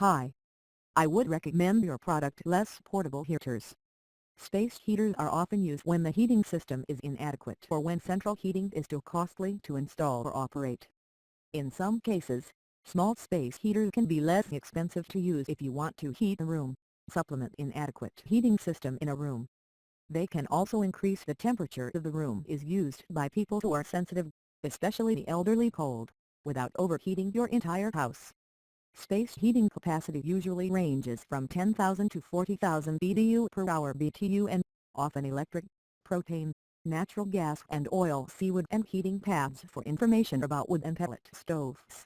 Hi. I would recommend your product less portable heaters. Space heaters are often used when the heating system is inadequate or when central heating is too costly to install or operate. In some cases, small space heaters can be less expensive to use if you want to heat a room, supplement inadequate heating system in a room. They can also increase the temperature of the room is used by people who are sensitive, especially the elderly cold, without overheating your entire house. Space heating capacity usually ranges from 10,000 to 40,000 BTU per hour BTU and, often electric, propane, natural gas and oil seawood and heating pads for information about wood and pellet stoves.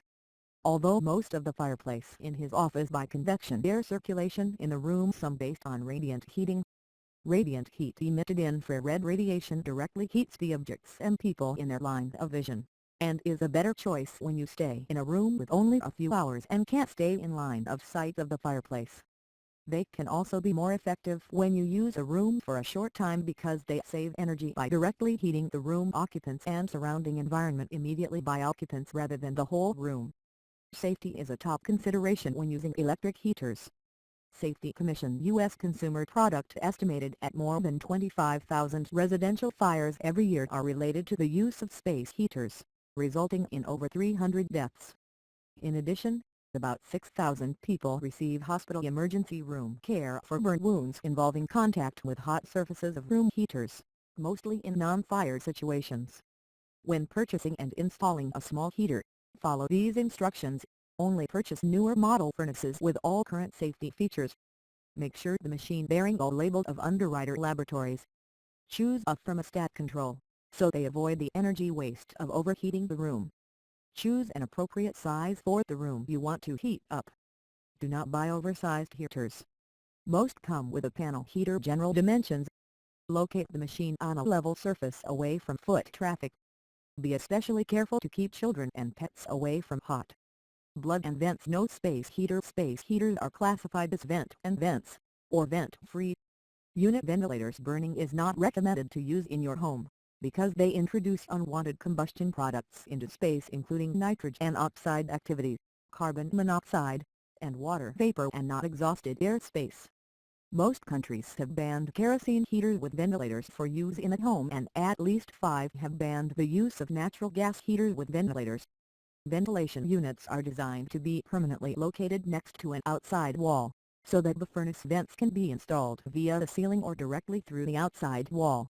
Although most of the fireplace in his office by convection air circulation in the room some based on radiant heating. Radiant heat emitted infrared radiation directly heats the objects and people in their line of vision, and is a better choice when you stay in a room with only a few hours and can't stay in line of sight of the fireplace. They can also be more effective when you use a room for a short time because they save energy by directly heating the room occupants and surrounding environment immediately by occupants rather than the whole room. Safety is a top consideration when using electric heaters. Safety Commission U.S. consumer product estimated at more than 25,000 residential fires every year are related to the use of space heaters, resulting in over 300 deaths. In addition, about 6,000 people receive hospital emergency room care for burn wounds involving contact with hot surfaces of room heaters, mostly in non-fire situations. When purchasing and installing a small heater, follow these instructions. Only purchase newer model furnaces with all current safety features. Make sure the machine bearing all labeled of Underwriter Laboratories. Choose a thermostat control, so they avoid the energy waste of overheating the room. Choose an appropriate size for the room you want to heat up. Do not buy oversized heaters. Most come with a panel heater general dimensions. Locate the machine on a level surface away from foot traffic. Be especially careful to keep children and pets away from hot blood and vents. No space heater. Space heaters are classified as vent and vents, or vent-free. Unit ventilators. Burning is not recommended to use in your home, because they introduce unwanted combustion products into space including nitrogen oxide activity, carbon monoxide, and water vapor and not exhausted airspace. Most countries have banned kerosene heaters with ventilators for use in a home and at least 5 have banned the use of natural gas heaters with ventilators. Ventilation units are designed to be permanently located next to an outside wall, so that the furnace vents can be installed via the ceiling or directly through the outside wall.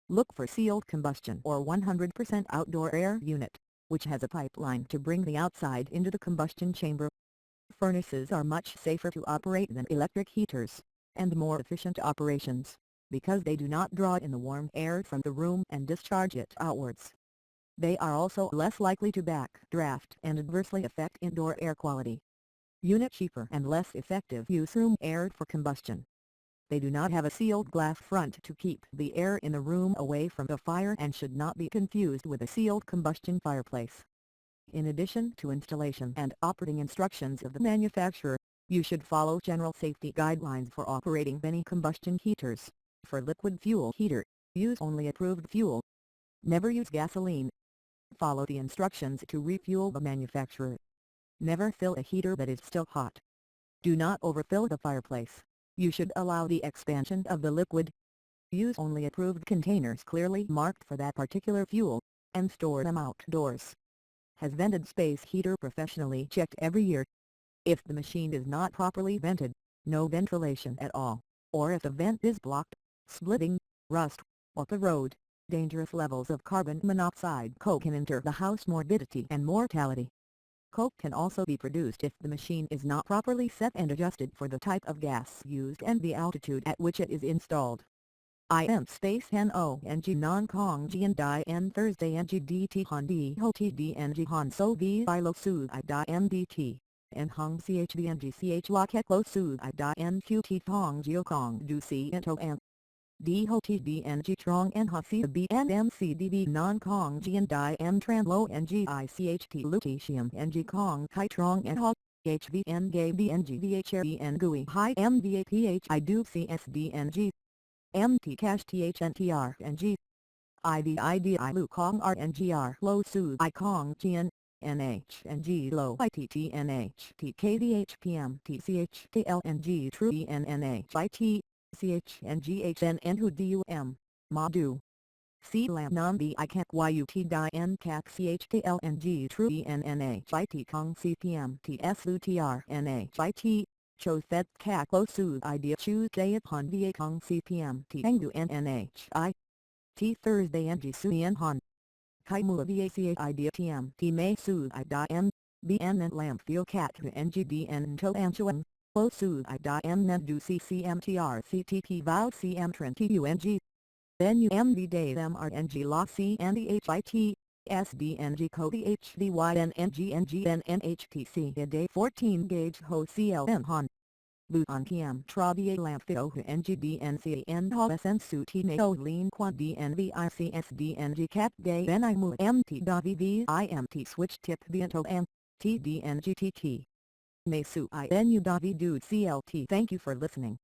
Look for sealed combustion or 100% outdoor air unit, which has a pipeline to bring the outside into the combustion chamber. Furnaces are much safer to operate than electric heaters, and more efficient operations, because they do not draw in the warm air from the room and discharge it outwards. They are also less likely to backdraft and adversely affect indoor air quality. Unit cheaper and less effective use room air for combustion. They do not have a sealed glass front to keep the air in the room away from the fire and should not be confused with a sealed combustion fireplace. In addition to installation and operating instructions of the manufacturer, you should follow general safety guidelines for operating many combustion heaters. For liquid fuel heater, use only approved fuel. Never use gasoline. Follow the instructions to refuel the manufacturer. Never fill a heater that is still hot. Do not overfill the fireplace. You should allow the expansion of the liquid. Use only approved containers clearly marked for that particular fuel, and store them outdoors. Has vented space heater professionally checked every year. If the machine is not properly vented, no ventilation at all, or if the vent is blocked, splitting, rust, or corrode, dangerous levels of carbon monoxide coke can enter the house. Morbidity and mortality. Coke can also be produced if the machine is not properly set and adjusted for the type of gas used and the altitude at which it is installed. IM space NONG non-Kong G and Di N Thursday NG DT Han D Ho T D NG Han So V I Lo Su I Di MDT and Hong CHVNG CH Lock Heklo Su I Di NQT Thong Geo Kong Du Si Into An D Ho T D NG Trong N Ha C B N M C D V non Kong G and Di M Tran Lo NG ICHT Lutetium NG Kong Kai Trong N Ha HVN Gay BNG VHREN GUI High MVAPH I Do CSDNG MT Cash THNTR NG IVIDI Lu Kong RNGR Lo Su I Kong Tien NHNG low ITTNH TKVHPM TCHTLNG true ENNHIT CHNGHN and who DUM Madu C lam non the I can't YUT die N cat CHTLNG true ENNHIT Kong CPM TSUTRNHIT Cho Fed Cat Lo Su Idea Choose Day upon VA Kong CPM T Angu NNHI T Thursday NG Suyen Han Kai Mua VACA Idea TM T May Su I die N BN and Lamp Feel Cat to NGDN To Anchuan Lo Su I die N Nendu CCMTR CTP Vow CM Trent TUNG Then UMV Day them RNG Law C and the HIT SDNG Cody HDY NNG NHTC a day 14 gauge Ho CLN Han Buon PM Travia Lamphio NGDNC and Hosen Suti Neo Lean Quad DNVICSDNG Cat Day Then I move MT VV IMT Switch Tip Viento and TDNGTT Mesu I NU Dude CLT Thank you for listening.